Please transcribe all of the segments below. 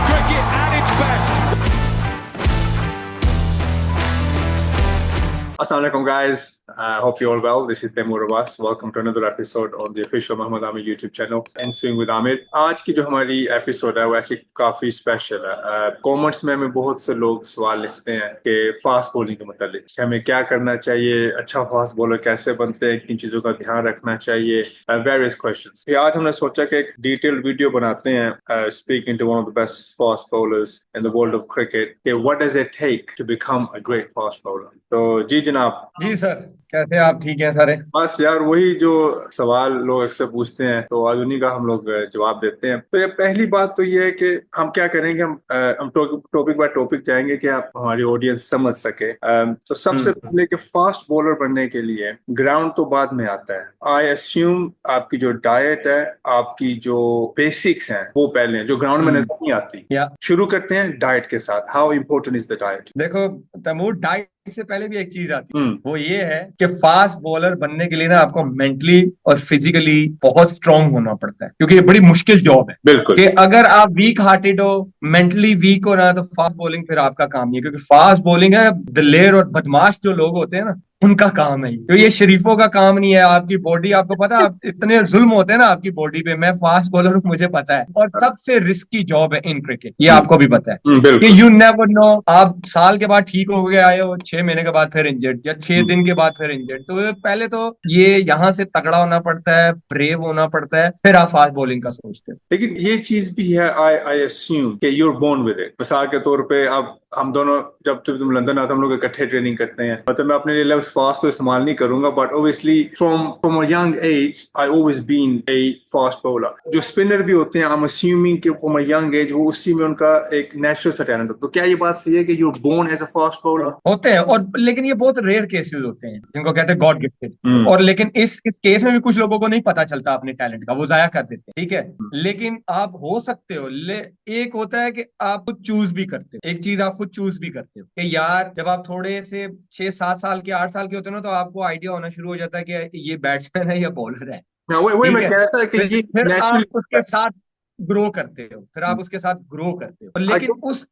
cricket at its best. Assalamualaikum guys. Hope you're all well. This is Taimur Abbas. Welcome to another episode on the official Mohammad Amir YouTube channel In Swing with Amir. आज की जो हमारी episode है वो ऐसी काफी special है। Comments में हमें बहुत से लोग सवाल लिखते हैं कि फास्ट बॉलिंग के मतलब हमें क्या करना चाहिए, अच्छा फास्ट बॉलर कैसे बनते हैं, किन चीजों का ध्यान रखना चाहिए, वेरियस क्वेश्चंस। आज हमने सोचा कि एक डिटेल्ड वीडियो बनाते हैं speaking to one of the best fast bowlers in the world of cricket कि what does it take to become a great fast bowler. तो जी जनाब। जी सर, कैसे आप? ठीक है सारे? बस यार वही जो सवाल लोग अक्सर पूछते हैं तो आज उन्हीं का हम लोग जवाब देते हैं। तो ये पहली बात तो ये है कि हम क्या करेंगे, हम टॉपिक बाय टॉपिक जाएंगे कि आप हमारी ऑडियंस समझ सके। तो सबसे पहले कि फास्ट बॉलर बनने के लिए ग्राउंड तो बाद में आता है। आई अस्यूम आपकी जो डाइट है, आपकी जो बेसिक्स हैं वो पहले हैं, जो ग्राउंड में नजर नहीं आती। शुरू करते हैं डाइट के साथ। How important is the diet? देखो तैमूर, डाइट से पहले भी एक चीज आती है, वो ये है कि फास्ट बॉलर बनने के लिए ना आपको मेंटली और फिजिकली बहुत स्ट्रांग होना पड़ता है, क्योंकि ये बड़ी मुश्किल जॉब है। बिल्कुल कि अगर आप वीक हार्टेड हो, मेंटली वीक हो ना, तो फास्ट बॉलिंग फिर आपका काम नहीं है। क्योंकि फास्ट बॉलिंग है दिलेर और बदमाश जो लोग होते हैं ना, उनका काम है। तो ये शरीफों का काम नहीं है। आपकी बॉडी, आपको पता है, आप इतने जुल्म होते हैं ना आपकी बॉडी पे। मैं फास्ट बॉलर हूँ, मुझे पता है। और सबसे रिस्की जॉब है इन क्रिकेट, ये आपको भी पता है कि यू नेवर नो। आप साल के बाद ठीक हो गए आए हो, 6 महीने के बाद फिर इंजर्ड, या 6 दिन के बाद फिर इंजर्ड। तो पहले तो ये यहाँ से तगड़ा होना पड़ता है, ब्रेव होना पड़ता है, फिर आप फास्ट बॉलिंग का सोचते हो। लेकिन ये चीज भी है, आई अस्यूम कि you are born with it. मिसाल के तौर पे अब हम दोनों जब तुम लंदन आते हम लोग इकट्ठे ट्रेनिंग करते हैं। मतलब मैं अपने लिए लफ्ज फास्ट तो इस्तेमाल नहीं करूंगा, but obviously from a young age I always been a fast bowler. जो स्पिनर भी होते हैं, आई एम अस्यूमिंग कि फ्रॉम अ यंग एज वो उसी में उनका एक नेचुरल सा टैलेंट होता है। तो क्या ये बात सही है कि you are born as a fast bowler? होते हैं, और लेकिन ये बहुत रेयर केसेस होते हैं जिनको कहते हैं गॉड गिफ्टेड। और लेकिन इस केस में भी कुछ लोगों को नहीं पता चलता अपने टैलेंट का, वो जाया कर देते हैं। ठीक है, लेकिन आप हो सकते हो। एक होता है कि आप खुद चूज भी करते हो, एक चीज आप खुद चूज भी करते हो कि यार जब आप थोड़े से 6-7 साल के 8 साल के होते हो ना, तो आपको आइडिया होना शुरू हो जाता है कि ये बैट्समैन है या बॉलर है। वही ठीक मैं है, कह रहा था कि ये फिर आप नेचुरली उसके साथ ग्रो करते हो, फिर आप उसके साथ ग्रो करते हो। लेकिन उस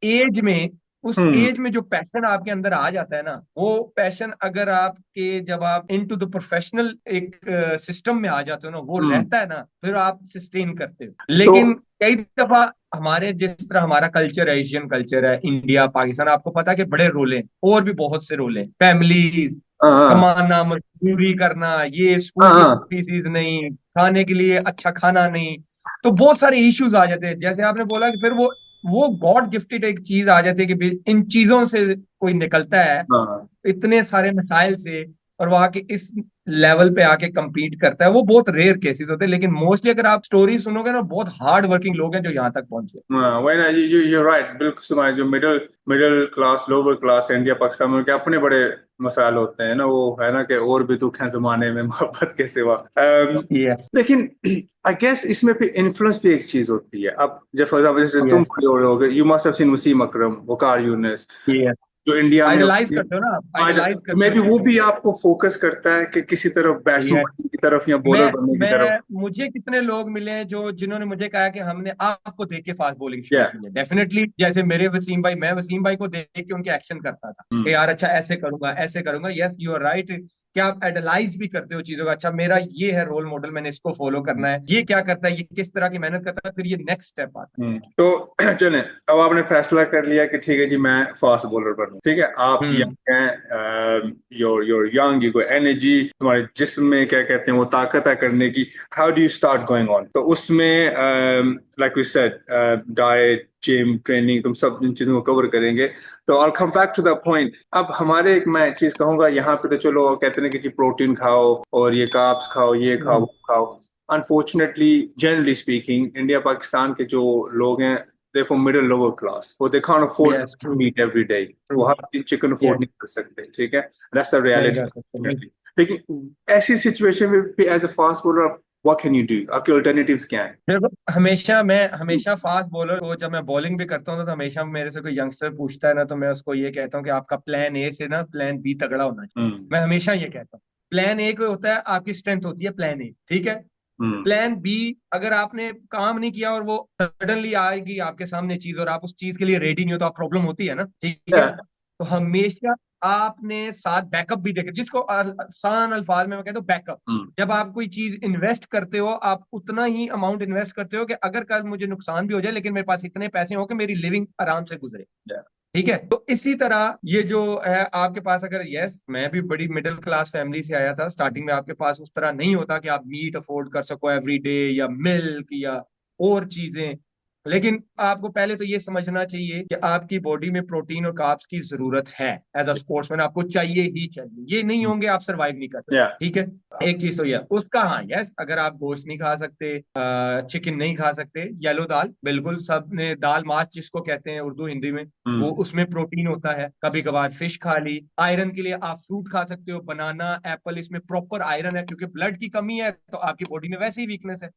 एज में जो पैशन आपके अंदर आ जाता है ना, वो पैशन अगर आपके, जब आप इनटू द प्रोफेशनल एक सिस्टम में आ जाते हो ना, वो रहता है ना, फिर आप सस्टेन करते हो। लेकिन कई दफा हमारे, जिस तरह हमारा कल्चर है, एशियन कल्चर है, इंडिया पाकिस्तान, आपको पता है कि बड़े रोल हैं, और भी बहुत से रोल हैं। फैमिलीज, कमाना, मजदूरी करना, ये स्कूल की फीसिस नहीं, खाने के लिए अच्छा खाना नहीं, तो बहुत सारे इश्यूज आ जाते हैं। जैसे आपने बोला कि फिर वो गॉड गिफ्टेड एक चीज आ जाती है कि इन चीजों से कोई निकलता है, इतने सारे मसाइल से, और वहां के इस लेवल पे आके compete करता है। वो बहुत रेयर केसेस होते हैं, लेकिन मोस्टली अगर आप स्टोरी सुनोगे ना, बहुत हार्ड वर्किंग लोग हैं जो यहाँ तक पहुंचे। वही ना, यू राइट। बिल्कुल तुम्हारे जो middle middle class, lower Claas India Pakistan में, के अपने बड़े मसाइल होते हैं ना, वो है ना कि और भी दुख है जमाने में मोहब्बत के सिवा। लेकिन आई गेस इसमें फिर इन्फ्लुएंस भी एक चीज होती है। अब जब फॉर एग्जाम्पल जैसे तुम खड़े हो रहे होगे, you must have seen Wasim Akram, Waqar Younis, जो इंडिया में आइडलाइज करते हो ना, आइडलाइज करते मे हो भी वो चीजों भी को। आपको फोकस करता है कि किसी तरफ बैट्समैन बनने की तरफ या बॉलर बनने की तरफ। मुझे कितने लोग मिले हैं जिन्होंने मुझे कहा कि हमने आपको देख के फास्ट बॉलिंग शुरू की है। डेफिनेटली, जैसे मेरे वसीम भाई, मैं वसीम भाई को देख के उनके एक्शन करता था कि यार अच्छा ऐसे करूंगा, ऐसे करूंगा। Yes, you are right. क्या आप एनालाइज भी करते हो चीजों का? अच्छा, मेरा ये है रोल मॉडल, मैंने इसको फॉलो करना है, ये क्या करता है, ये किस तरह की मेहनत करता है, फिर ये नेक्स्ट स्टेप आता है। तो चले, अब आपने फैसला कर लिया कि ठीक है जी मैं फास्ट बॉलर बनूं। ठीक है, आप यंग हैं, your young, you go energy, तुम्हारे जिस्म में क्या कहते हैं वो ताकत है करने की। How do you start going on? तो उसमें like we said, diet, gym, training, तुम सब इन चीजों को कवर करेंगे। तो I come back to the point. अब हमारे एक मैं चीज कहूंगा, यहाँ पे तो चलो कहते हैं कि जी प्रोटीन खाओ और ये कार्ब्स खाओ, ये खाओ, वो खाओ। Unfortunately, generally speaking, India Pakistan के जो लोग हैं, they're from middle lower class, वो they can't afford to meat every day, वो हर दिन चिकन अफोर्ड नहीं कर सकते। ठीक है, that's the reality। लेकिन ऐसी सिचुएशन में भी as a fast bowler what can you do? आपके अल्टरनेटिव्स क्या हैं? देखो, मैं हमेशा फास्ट बॉलर को, जब मैं बॉलिंग भी करता हूँ तो हमेशा मेरे से कोई यंगस्टर पूछता है ना, तो मैं उसको ये कहता हूँ कि आपका प्लान ए से ना प्लान बी तगड़ा होना चाहिए। मैं हमेशा ये कहता हूँ। प्लान ए को होता है, आपकी स्ट्रेंथ होती है प्लान ए, ठीक है। प्लान बी अगर आपने काम नहीं किया और वो सडनली आएगी आपके सामने चीज और आप उस चीज के लिए रेडी नहीं हो तो आप प्रॉब्लम होती है ना, ठीक है। तो हमेशा आपने साथ बैकअप भी देखे, जिसको आसान अल्फाज में मैं कहता हूँ बैकअप। जब आप कोई चीज इन्वेस्ट करते हो आप उतना ही अमाउंट इन्वेस्ट करते हो कि अगर कल मुझे नुकसान भी हो जाए लेकिन मेरे पास इतने पैसे हो कि मेरी लिविंग आराम से गुजरे, ठीक है। तो इसी तरह ये जो है आपके पास, अगर यस मैं भी बड़ी मिडिल क्लास फैमिली से आया था, स्टार्टिंग में आपके पास उस तरह नहीं होता कि आप मीट अफोर्ड कर सको एवरी डे या मिल्क या और चीजें, लेकिन आपको पहले तो ये समझना चाहिए कि आपकी बॉडी में प्रोटीन और कार्ब्स की जरूरत है। एज अ स्पोर्ट्समैन आपको चाहिए ही चाहिए, ये नहीं होंगे आप सरवाइव नहीं कर सकते, ठीक है। एक चीज तो ये उसका, हाँ यस, अगर आप गोश्त नहीं खा सकते, चिकन नहीं खा सकते, येलो दाल, बिल्कुल सब ने दाल माश जिसको कहते हैं उर्दू हिंदी में, वो उसमें प्रोटीन होता है। कभी कभार फिश खा ली। आयरन के लिए आप फ्रूट खा सकते हो, बनाना, एप्पल, इसमें प्रॉपर आयरन है, क्योंकि ब्लड की कमी है तो आपकी बॉडी में वैसे ही वीकनेस है।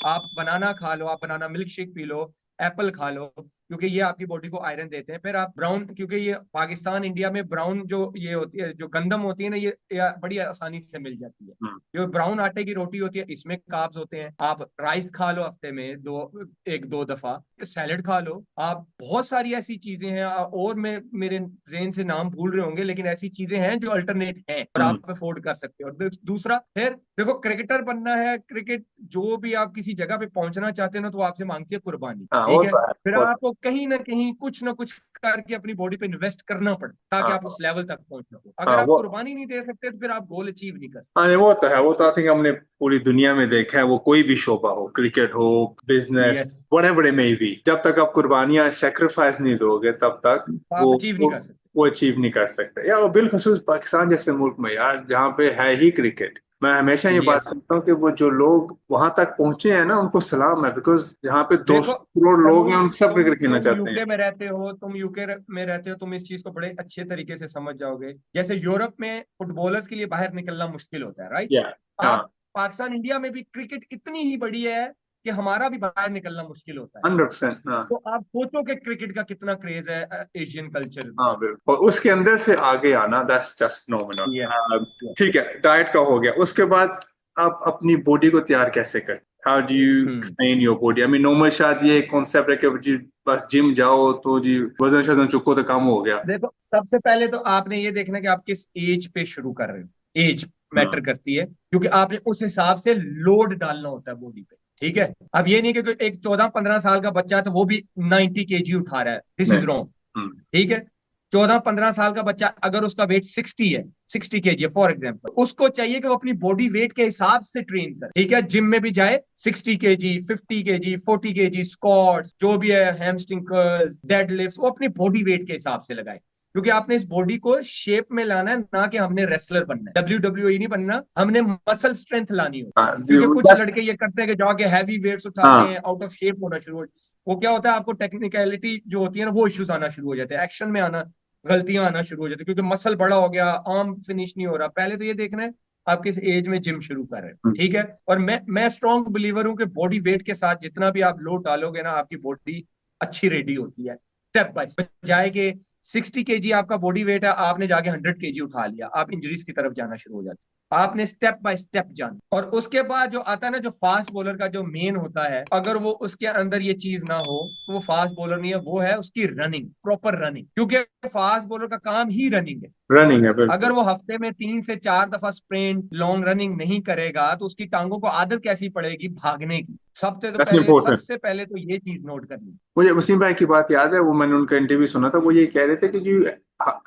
आप बनाना खा लो, आप banana milk shake P low, Apple खा लो, क्योंकि ये आपकी बॉडी को आयरन देते हैं। फिर आप ब्राउन, क्योंकि ये पाकिस्तान इंडिया में ब्राउन जो ये होती है, जो गंदम होती है ना, ये बड़ी आसानी से मिल जाती है। जो ब्राउन आटे की रोटी होती है इसमें कार्ब्स होते हैं। आप राइस खा लो हफ्ते में एक दो दफा, सैलेड खा लो। आप बहुत सारी ऐसी चीजें हैं, और मैं मेरे जेहन से नाम भूल रहे होंगे, लेकिन ऐसी चीजें हैं जो अल्टरनेट हैं और आप अफोर्ड कर सकते हो। और दूसरा, फिर देखो क्रिकेटर बनना है, क्रिकेट जो भी आप किसी जगह पे पहुंचना चाहते हो ना, तो आपसे मांगती है कुर्बानी, ठीक है। फिर आपको कहीं ना कहीं कुछ ना कुछ करके अपनी बॉडी पे इन्वेस्ट करना पड़ता ताकि आप उस लेवल तक पहुंच सको। अगर आप कुर्बानी नहीं दे सकते तो फिर आप गोल अचीव नहीं कर सकते। हाँ वो तो है, वो तो आई थिंक हमने पूरी दुनिया में देखा है, वो कोई भी शोबा हो, क्रिकेट हो, business, Yes, whatever it may be, जब तक आप कुर्बानियां सेक्रीफाइस नहीं दोगे तब तक आप अचीव नहीं कर सकते। वो अचीव नहीं कर सकते। यार वो बिलखसूस पाकिस्तान जैसे मुल्क में यार, जहाँ पे है ही क्रिकेट, मैं हमेशा ये बात यस, करता हूँ कि वो जो लोग वहां तक पहुंचे हैं ना उनको सलाम है, बिकॉज यहाँ पे देखो 200 करोड़ लोग हैं, तुम उन सब तुम क्रिकेट खेलना तुम चाहते हैं। यूके में रहते हो, तुम इस चीज को बड़े अच्छे तरीके से समझ जाओगे। जैसे यूरोप में फुटबॉलर्स के लिए बाहर निकलना मुश्किल होता है, राइट। या हाँ, आप पाकिस्तान इंडिया में भी क्रिकेट इतनी ही बड़ी है कि हमारा भी बाहर निकलना मुश्किल होता है। 100%। हाँ तो आप सोचो कि क्रिकेट का कितना क्रेज है एशियन कल्चर में। हाँ बिल्कुल, और उसके अंदर से आगे आना, that's just yes, phenomenal. Yes. ठीक है, डाइट का हो गया, उसके बाद आप अपनी बॉडी को तैयार कैसे करें? How do you train your body? I mean normal शायद ये कॉन्सेप्ट है कि जी बस जिम जाओ तो जी वजन शजन चुको तो काम हो गया। देखो सबसे पहले तो आपने ये देखना कि आप किस एज पे शुरू कर रहे हो। एज मैटर करती है, क्योंकि आपने उस हिसाब से लोड डालना होता है बॉडी पे, ठीक है। अब ये नहीं कि कोई एक 14-15 साल का बच्चा है तो वो भी 90 kg उठा रहा है, दिस नहीं। इज रॉन्ग, हम्म। ठीक है। 14-15 साल का बच्चा अगर उसका वेट 60 है, 60 kg है फॉर एग्जाम्पल, उसको चाहिए कि वो अपनी बॉडी वेट के हिसाब से ट्रेन करे, ठीक है। जिम में भी जाए 60 kg, 50 kg, 40 kg स्क्वाट्स, जो भी है, हैमस्ट्रिंग कर्ल्स, डेडलिफ्ट, वो अपनी बॉडी वेट के हिसाब से लगाए, क्योंकि आपने इस बॉडी को शेप में लाना है, ना कि हमने रेसलर बनना है, WWE नहीं बनना, हमने मसल स्ट्रेंथ लानी हो। हाँ क्योंकि कुछ बस। लड़के ये करते हैं कि जाके हैवी वेट्स उठाते हाँ हैं, आउट ऑफ शेप होना शुरू हो, वो क्या होता है, आपको टेक्निकलिटी जो होती है ना वो इश्यूज आना शुरू हो जाते हैं, एक्शन में आना, गलतियां आना शुरू हो जाती है, क्योंकि मसल बड़ा हो गया, आर्म फिनिश नहीं हो रहा। पहले तो ये देखना है आप किस एज में जिम शुरू कर रहे हैं, ठीक है। और मैं स्ट्रॉन्ग बिलीवर हूं कि बॉडी वेट के साथ जितना भी आप लोड डालोगे ना, आपकी बॉडी अच्छी रेडी होती है स्टेप बाय स्टेप। जाए कि 60 kg आपका बॉडी वेट है, आपने जाके 100 kg उठा लिया, आप इंजरीज की तरफ जाना शुरू हो जाते हैं। आपने स्टेप बाय स्टेप जाना। और उसके बाद जो आता है ना, जो फास्ट बॉलर का जो मेन होता है, अगर वो उसके अंदर ये चीज ना हो तो वो फास्ट बॉलर नहीं है, वो है उसकी रनिंग, प्रॉपर रनिंग, क्योंकि फास्ट बॉलर का काम ही रनिंग है। रनिंग है बिल्कुल। अगर वो हफ्ते में 3 से 4 दफा स्प्रिंट लॉन्ग रनिंग नहीं करेगा तो उसकी टांगों को आदत कैसी पड़ेगी भागने की। That's important. सबसे पहले तो ये चीज नोट करनी। मुझे वसीम भाई की बात याद है, वो मैंने उनका इंटरव्यू सुना था, वो ये कह रहे थे कि जी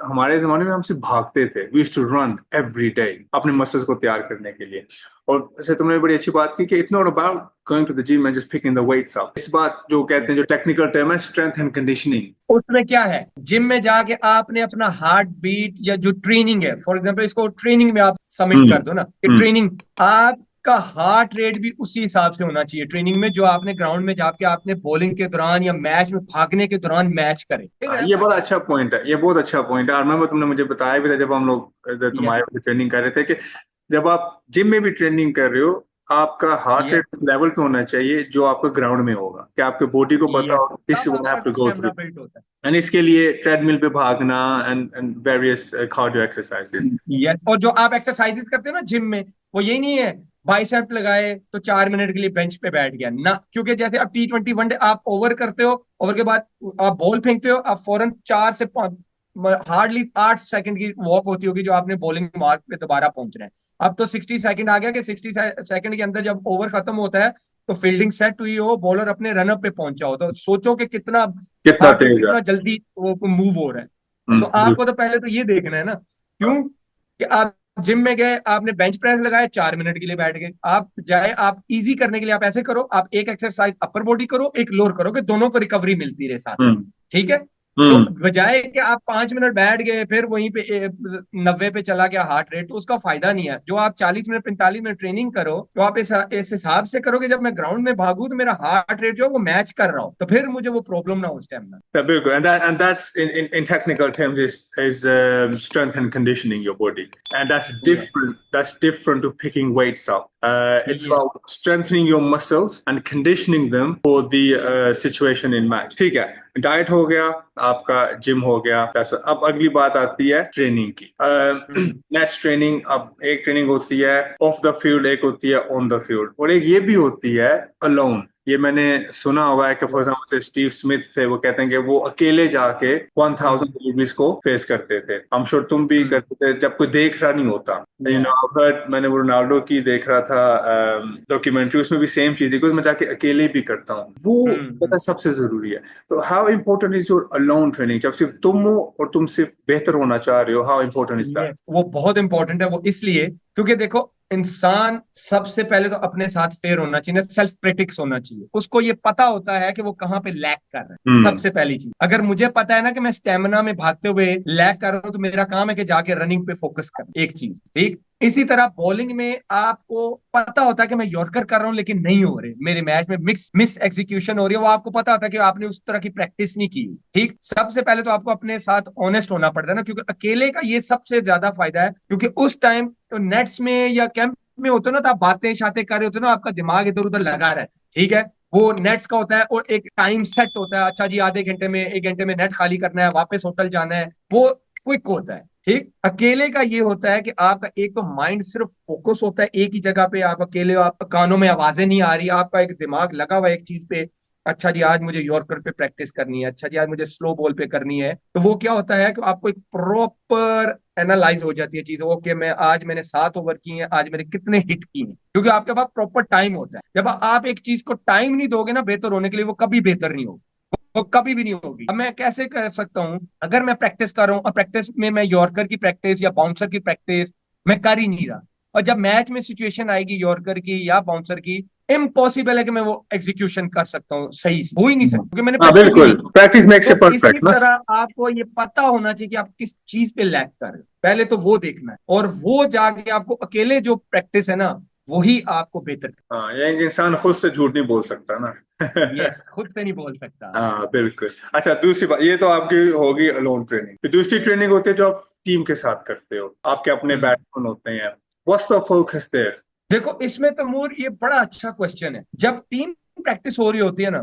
हमारे जमाने में हमसे भागते थे, we used to run every day अपने मसल्स को तैयार करने के लिए। और जैसे तुमने बड़ी अच्छी बात की कि it's not about going to the gym and just picking the weights up. इस बात जो कहते हैं, जो टेक्निकल टर्म है, स्ट्रेंथ एंड कंडीशनिंग। उसमें क्या है, जिम में जाके आपने अपना हार्ट बीट या जो ट्रेनिंग है, फॉर एग्जांपल इसको ट्रेनिंग में आप सबमिट कर दो ना कि ट्रेनिंग, आपका हार्ट रेट भी उसी हिसाब से होना चाहिए ट्रेनिंग में, जो आपने ग्राउंड में जाके आपने बॉलिंग के दौरान या मैच में भागने के दौरान मैच करे। ये बड़ा अच्छा पॉइंट है, ये बहुत अच्छा पॉइंट है। और मैं तुमने मुझे बताया भी था जब हम लोग तुम्हारे ट्रेनिंग कर रहे थे कि जब आप जिम में भी ट्रेनिंग कर रहे हो, आपका हार्ट रेट लेवल पे होना चाहिए जो आपका ग्राउंड में होगा, कि आपके बॉडी को पता हो this is what I have to go through. And इसके लिए ट्रेडमिल पे भागना एंड वेरियस कार्डियो एक्सरसाइजेस। और जो आप एक्सरसाइजेस करते हो ना जिम में, वो यही नहीं है बाइसेप लगाए तो 4 मिनट के लिए बेंच पे बैठ गया ना, क्योंकि जैसे अब T20 वनडे आप ओवर करते हो, ओवर के बाद आप बॉल फेंकते हो, आप फौरन 4 से 5 हार्डली 8 सेकंड की वॉक होती होगी जो आपने बॉलिंग मार्क पे दोबारा पहुंचना है। अब तो 60 सेकंड आ गया कि 60 सेकंड के अंदर जब ओवर खत्म होता है तो फील्डिंग सेट हुई हो, बॉलर अपने रनअप पे पहुंचा हो, तो सोचो कि कितना कितना फास्ट, तेज है। कितना जल्दी वो मूव हो रहा है। तो आपको तो पहले तो ये देखना है ना, क्यों कि आप जिम में गए, आपने बेंच प्रेस लगाया, 4 मिनट के लिए बैठ गए। आप जाए, आप इजी करने के लिए आप ऐसे करो, आप एक एक्सरसाइज अपर बॉडी करो, एक लोअर करो, कि दोनों को रिकवरी मिलती रहे साथ में। हम्म ठीक है। तो हम्म बजाय कि आप 5 मिनट बैठ गए फिर वहीं पे 90 पे चला गया हार्ट रेट, तो उसका फायदा नहीं है। जो आप 40 मिनट 45 मिनट ट्रेनिंग करो, तो आप इस हिसाब से करो कि जब मैं ग्राउंड में भागू तो मेरा हार्ट रेट जो है वो मैच कर रहा हो, तो फिर मुझे वो प्रॉब्लम ना हो उस टाइम में। Yeah, very good. And that's in technical terms is strength and conditioning your body, and that's Yes. different. That's different to picking weights up. It's Yes. about strengthening your muscles and conditioning them for the situation in match. ठीक है, diet हो गया, आपका gym हो गया। अब अगली बात आती है ट्रेनिंग की। नेक्स्ट ट्रेनिंग, अब एक ट्रेनिंग होती है ऑफ द फील्ड, एक होती है ऑन द फील्ड, और एक ये भी होती है अलोन। ये मैंने सुना हुआ है कि फॉर एग्जाम्पल से स्टीव स्मिथ थे, वो कहते हैं कि वो अकेले जाके 1000 डिलीवरीज को फेस करते थे। I'm sure तुम भी करते थे जब कोई देख रहा नहीं होता। मैंने वो रोनाल्डो की देख रहा था डॉक्यूमेंट्री, उसमें भी सेम चीज थी कि मैं जाके अकेले भी करता हूँ, वो पता सबसे जरूरी है। तो how important is your alone training, जब सिर्फ तुम हो और तुम सिर्फ बेहतर होना चाह रहे हो, हाउ इम्पोर्टेंट इज दैट? वो बहुत इंपॉर्टेंट है। वो इसलिए क्योंकि देखो, इंसान सबसे पहले तो अपने साथ फेयर होना चाहिए, सेल्फ क्रिटिक्स होना चाहिए। उसको ये पता होता है कि वो कहाँ पे लैग कर रहा है। सबसे पहली चीज, अगर मुझे पता है ना कि मैं स्टेमिना में भागते हुए लैग कर रहा हूं, तो मेरा काम है कि जाके रनिंग पे फोकस कर, एक चीज। ठीक। इसी तरह बॉलिंग में आपको पता होता है कि मैं यॉर्कर कर रहा हूं लेकिन नहीं हो रहे, मेरे मैच में मिस एग्जीक्यूशन हो रही है, वो आपको पता होता है कि आपने उस तरह की प्रैक्टिस नहीं की। ठीक। सबसे पहले तो आपको अपने साथ ऑनेस्ट होना पड़ता है ना, क्योंकि अकेले का ये सबसे ज्यादा फायदा है, क्योंकि उस टाइम तो नेट्स में या कैंप में होते हो ना, तो आप बातें शातें कर रहे होते हो ना, आपका दिमाग इधर उधर लगा रहा है। ठीक है। वो नेट्स का होता है और एक टाइम सेट होता है, अच्छा जी आधे घंटे में 1 घंटे में नेट खाली करना है, वापस होटल जाना है, वो क्विक होता है। ठीक। अकेले का ये होता है कि आपका एक तो माइंड सिर्फ फोकस होता है एक ही जगह पे, आप अकेले हो, आप कानों में आवाजें नहीं आ रही, आपका एक दिमाग लगा हुआ है एक चीज पे। अच्छा जी आज मुझे यॉर्कर पे प्रैक्टिस करनी है, अच्छा जी आज मुझे स्लो बॉल पे करनी है, तो वो क्या होता है कि आपको एक प्रॉपर एनालाइज हो जाती है चीज। ओके, मैंने 7 ओवर किए हैं, आज मैंने कितने हिट किए हैं, क्योंकि आपके पास प्रॉपर टाइम होता है। जब आप एक चीज को टाइम नहीं दोगे ना बेहतर होने के लिए, वो कभी बेहतर नहीं होगी, वो कभी भी नहीं होगी। अब मैं कैसे कर सकता हूं, अगर मैं प्रैक्टिस कर रहा हूं और प्रैक्टिस में मैं यॉर्कर की प्रैक्टिस या बाउंसर की प्रैक्टिस मैं कर ही नहीं रहा, और जब मैच में सिचुएशन आएगी यॉर्कर की या बाउंसर की, इम्पॉसिबल है कि मैं वो एग्जीक्यूशन कर सकता हूँ सही से, हो ही नहीं सकता, क्योंकि मैंने हाँ प्रैक्टिस ही बिल्कुल, नहीं की। प्रैक्टिस मेक्स ए तो इसी परफेक्ट ना। तरह आपको ये पता होना चाहिए कि आप किस चीज पे लैग कर रहे हो, पहले तो वो देखना है, और वो जाके आपको अकेले जो प्रैक्टिस है ना, वही आपको बेहतर। हाँ, ये इंसान खुद से झूठ नहीं बोल सकता ना। यस, खुद से नहीं बोल सकता। हाँ बिल्कुल। अच्छा, दूसरी बात, ये तो आपकी होगी अलोन ट्रेनिंग। फिर दूसरी ट्रेनिंग होती है जो आप टीम के साथ करते हो, आपके अपने बैट्समैन होते हैं। What's the focus there? देखो, इसमें तो मोर ये बड़ा अच्छा क्वेश्चन है। जब टीम प्रैक्टिस हो रही होती है ना,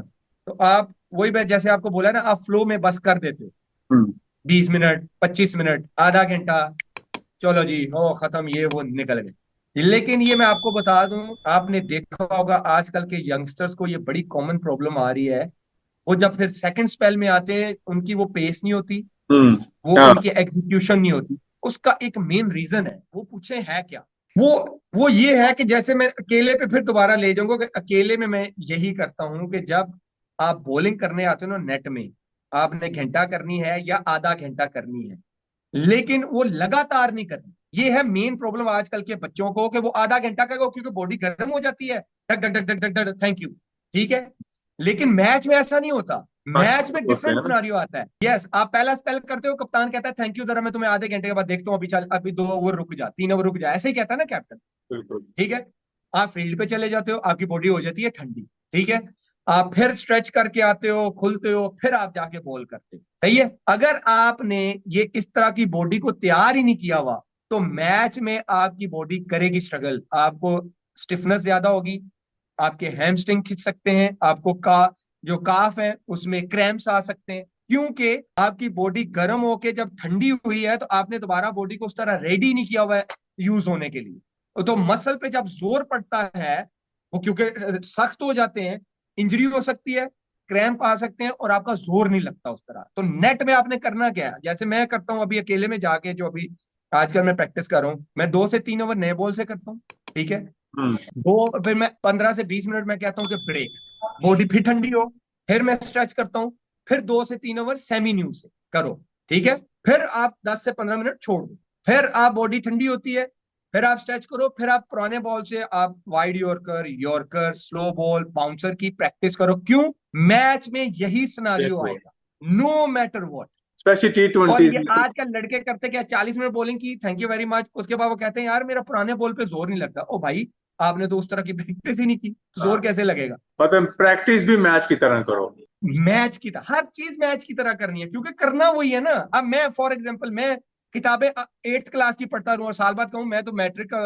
तो आप वही, मैं जैसे आपको बोला ना, आप फ्लो में बस कर देते हो। हम्म 20 मिनट 25 मिनट आधा घंटा, चलो जी हो खत्म, ये वो निकल गए। लेकिन ये मैं आपको बता दूं, आपने देखा होगा आजकल के यंगस्टर्स को ये बड़ी कॉमन प्रॉब्लम आ रही है। वो जब फिर सेकंड स्पेल में आते हैं, उनकी वो पेस नहीं होती, हम्म वो हाँ उनकी एग्जीक्यूशन नहीं होती। उसका एक मेन रीजन है, वो पूछे है क्या, वो वो ये है कि जैसे मैं अकेले पे फिर दोबारा ले जाऊंगा कि अकेले में मैं यही करता हूं कि जब आप बॉलिंग करने आते हो ना नेट में, आपने घंटा करनी है या आधा घंटा करनी है, लेकिन वो लगातार नहीं करनी। ये है मेन प्रॉब्लम आजकल के बच्चों को, कि वो आधा घंटा करेगा क्योंकि बॉडी गर्म हो जाती है, धक धक धक धक धक, थैंक यू। ठीक है। लेकिन मैच में ऐसा नहीं होता, मैच में होते डिफरेंट हैं ना। सिनारियो आता है। यस, आप पहला स्पेल करते हो, कप्तान कहता है थैंक यू, जरा मैं तुम्हें आधे घंटे के बाद देखता हूँ, अभी चल, अभी 2 ओवर रुक जा, 3 ओवर रुक जा, ऐसे ही कहता है ना कैप्टन। बिल्कुल। ठीक है। आप फील्ड पे चले जाते हो, आपकी बॉडी हो जाती है ठंडी। ठीक है। आप फिर स्ट्रेच करके आते हो, खुलते हो, फिर आप जाके बॉल करते हो। सही है। अगर आपने ये इस तरह की बॉडी को तैयार ही नहीं किया हुआ, तो मैच में आपकी बॉडी करेगी स्ट्रगल, आपको स्टिफनेस ज्यादा होगी, आपके हैमस्ट्रिंग खिंच सकते हैं, आपको जो काफ है उसमें क्रैम्प्स आ सकते हैं, क्योंकि आपकी बॉडी गर्म होके जब ठंडी हुई है, तो आपने दोबारा बॉडी को उस तरह रेडी नहीं किया हुआ है यूज होने के लिए। तो मसल पे जब जोर पड़ता है वो क्योंकि सख्त हो जाते हैं, इंजरी हो सकती है, क्रैम्प आ सकते हैं और आपका जोर नहीं लगता उस तरह। तो नेट में आपने करना क्या है, जैसे मैं करता हूँ अभी अकेले में जाके, जो अभी आजकल मैं प्रैक्टिस कर रहा हूँ, मैं 2 से 3 ओवर नए बॉल से करता हूँ, ठीक है। हम्म। दो फिर मैं 15 से 20 मिनट में कहता हूँ कि ब्रेक, बॉडी फिर ठंडी हो, फिर मैं स्ट्रेच करता हूँ, फिर 2 से 3 ओवर सेमी न्यू से करो, ठीक है। फिर आप 10 से 15 मिनट छोड़ दो, फिर आप बॉडी ठंडी होती है, फिर आप स्ट्रेच करो, फिर आप पुराने बॉल से आप wide yorker, yorker, slow ball, bouncer की प्रैक्टिस करो। क्यों? मैच में यही सिनारियो आएगा, नो मैटर व्हाट। स्पेशली और T20 ये आजकल लड़के करते क्या, 40 मिनट बॉलिंग की, थैंक यू वेरी मच, उसके बाद वो कहते हैं यार मेरा पुराने बॉल पे जोर नहीं लगता। ओ भाई, आपने तो उस तरह की प्रैक्टिस ही नहीं की, तो जोर कैसे लगेगा? मतलब प्रैक्टिस भी मैच की तरह करो। मैच की तरह, हर चीज मैच की तरह करनी है, क्योंकि करना वही है ना। अब मैं फॉर एग्जांपल, मैं किताबें 8th क्लास की पढ़ता रहूं और साल बाद कहूं मैं तो मैट्रिक का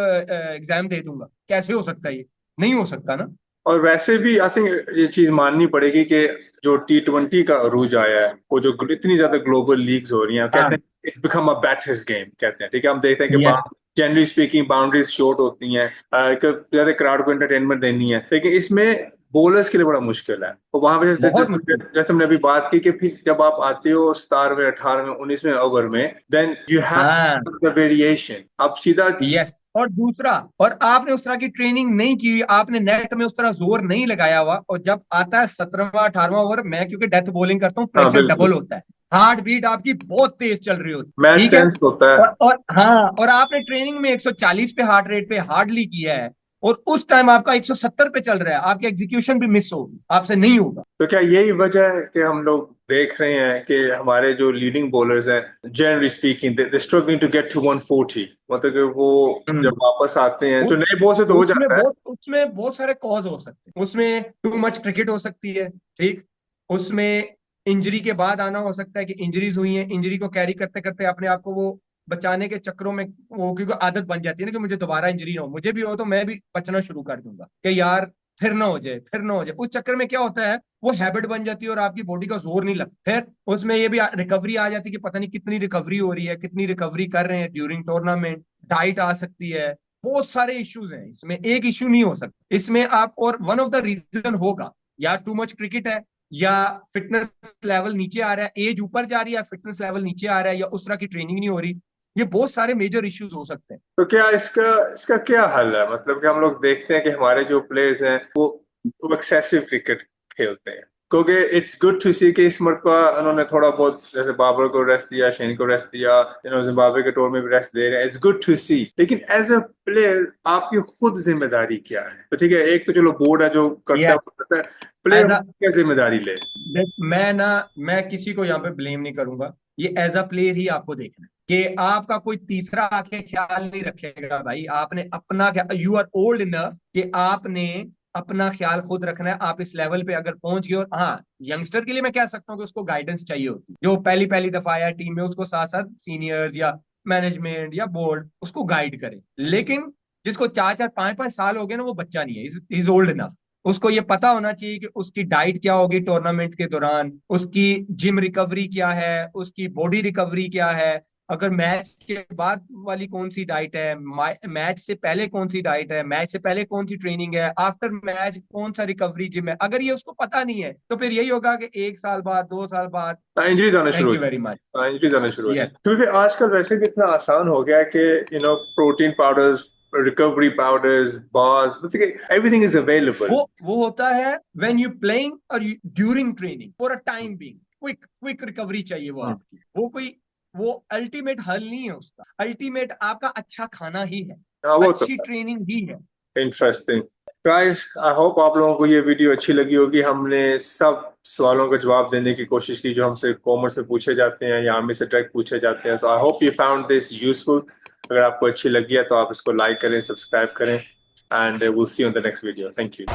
एग्जाम दे दूंगा, कैसे हो सकता है? ये नहीं हो सकता ना। और वैसे भी आई थिंक ये चीज माननी पड़ेगी कि जो T20 का अरूज आया है, वो जो इतनी ज्यादा ग्लोबल लीग्स हो रही हैं, कहते हाँ, हैं it's become a batters game कहते हैं, ठीक है। हम देखते हैं यस, कि जनरली स्पीकिंग बाउंड्रीज शॉर्ट होती हैं, ज्यादा क्राउड को एंटरटेनमेंट देनी है, लेकिन इसमें बॉलर्स के लिए बड़ा मुश्किल है। तो वहां पे बहुत मुश्किल। जैसे हमने अभी बात की कि फिर जब आप आते हो 17वें 18वें 19वें ओवर में, देन यू हैव हाँ, द वेरिएशन, अब सीधा। यस। और दूसरा, और आपने उस तरह की ट्रेनिंग नहीं की, आपने नेट में उस तरह जोर नहीं लगाया हुआ, और जब आता है 17वां 18वां ओवर, मैं क्योंकि डेथ बॉलिंग करता हूँ, हाँ प्रेशर बिल्कुल, डबल होता है, हार्ट बीट आपकी बहुत तेज चल रही होती है, मैच ठीक है। टेंस होता है। और हाँ, और आपने ट्रेनिंग में 140 पे हार्ट रेट पे हार्डली किया है, और उस टाइम आपका 170 पे चल रहा है, आपकी एग्जीक्यूशन भी मिस होगी, आपसे नहीं होगा। तो क्या यही वजह है कि हम लोग देख रहे हैं कि हमारे जो लीडिंग बॉलर्स हैं, generally speaking they struggling to get to 140, मतलब कि वो जब वापस आते हैं जो उस नए बॉल से तो हो जाता है। उसमें बहुत सारे कॉज हो सकते हैं, उसमें टू मच क्रिकेट हो सकती है, ठीक। उसमें इंजरी के बाद आना हो सकता है कि इंजरीज हुई हैं, इंजरी को कैरी करते करते अपने आप को वो बचाने के चक्रों में, वो क्योंकि आदत बन जाती है ना कि मुझे दोबारा इंजरी ना हो, मुझे भी हो तो मैं भी बचना शुरू कर दूंगा कि यार फिर ना हो जाए, फिर ना हो जाए। उस चक्कर में क्या होता है, वो हैबिट बन जाती है और आपकी बॉडी का जोर नहीं लगता। फिर उसमें ये भी रिकवरी आ जाती है कि पता नहीं कितनी रिकवरी हो रही है, कितनी रिकवरी कर रहे हैं ड्यूरिंग टूर्नामेंट, डाइट आ सकती है, बहुत सारे इश्यूज हैं इसमें, एक इश्यू नहीं हो सकता इसमें आप। और वन ऑफ द रीजन होगा या टू मच क्रिकेट है, या फिटनेस लेवल नीचे आ रहा है, एज ऊपर जा रही है, फिटनेस लेवल नीचे आ रहा है, या उस तरह की ट्रेनिंग नहीं हो रही। ये बहुत सारे मेजर इश्यूज हो सकते हैं। तो क्या इसका इसका क्या हल है? मतलब कि हम लोग देखते हैं कि हमारे जो प्लेयर्स हैं वो एक्सेसिव क्रिकेट खेलते हैं, क्योंकि इट्स गुड टू सी कि इस मरतबा उन्होंने थोड़ा बहुत, जैसे बाबर को रेस्ट दिया, शेन को रेस्ट दिया, जिम्बाब्वे के टूर में भी रेस्ट दे रहे हैं, इट्स गुड टू सी। लेकिन एज अ प्लेयर आपकी खुद जिम्मेदारी क्या है? तो ठीक है, एक तो चलो बोर्ड है जो करता है, यस, वो करता है, प्लेयर एज अ, क्या जिम्मेदारी ले? मैं किसी को यहाँ पे ब्लेम नहीं करूंगा, ये एज अ प्लेयर ही आपको देखना है कि आपका कोई तीसरा आके ख्याल नहीं रखेगा। भाई आपने अपना, यू आर ओल्ड इनफ कि आपने अपना ख्याल खुद रखना है। आप इस लेवल पे अगर पहुंच गए, और हाँ, यंगस्टर के लिए मैं कह सकता हूँ कि उसको गाइडेंस चाहिए होती है, जो पहली पहली दफा आया टीम में, उसको साथ साथ सीनियर्स या मैनेजमेंट या बोर्ड उसको गाइड करे। लेकिन जिसको 4 4 5 5 साल हो गए ना, वो बच्चा नहीं है, इज ओल्ड इनफ। उसको ये पता होना चाहिए कि उसकी डाइट क्या होगी टूर्नामेंट के दौरान, उसकी जिम रिकवरी क्या है, उसकी बॉडी रिकवरी क्या है, अगर मैच के बाद वाली कौन सी डाइट है, मैच से पहले कौन सी डाइट है, मैच से पहले कौन सी ट्रेनिंग है, आफ्टर मैच कौन सा रिकवरी जिम है। अगर ये उसको पता नहीं है तो फिर यही होगा कि 1 साल बाद, 2 साल बाद। इंजरीज आना शुरू थैंक हो यू वेरी मच। जाए, इंजरीज आना शुरू हो जाए, यस, क्योंकि आजकल वैसे भी इतना आसान हो गया है कि protein powders, recovery powders, bars, मतलब एवरीथिंग इज अवेलेबल। वो होता है व्हेन यू प्लेइंग और during training for a time being, quick quick recovery चाहिए वो आपकी। वो अल्टीमेट हल नहीं है उसका, अल्टीमेट आपका अच्छा खाना ही है, हाँ वो तो अच्छी ट्रेनिंग ही है। इंटरेस्टिंग। गाइस, आई होप आप लोगों को ये वीडियो अच्छी लगी होगी। हमने सब सवालों का जवाब देने की कोशिश की जो हमसे कॉमर्स में पूछे जाते हैं या हमें से डायरेक्ट पूछे जाते हैं। So I hope you found this useful. अगर आपको अच्छी लगी है तो आप इसको लाइक करें, सब्सक्राइब करें, and will see you on the next video. Thank you.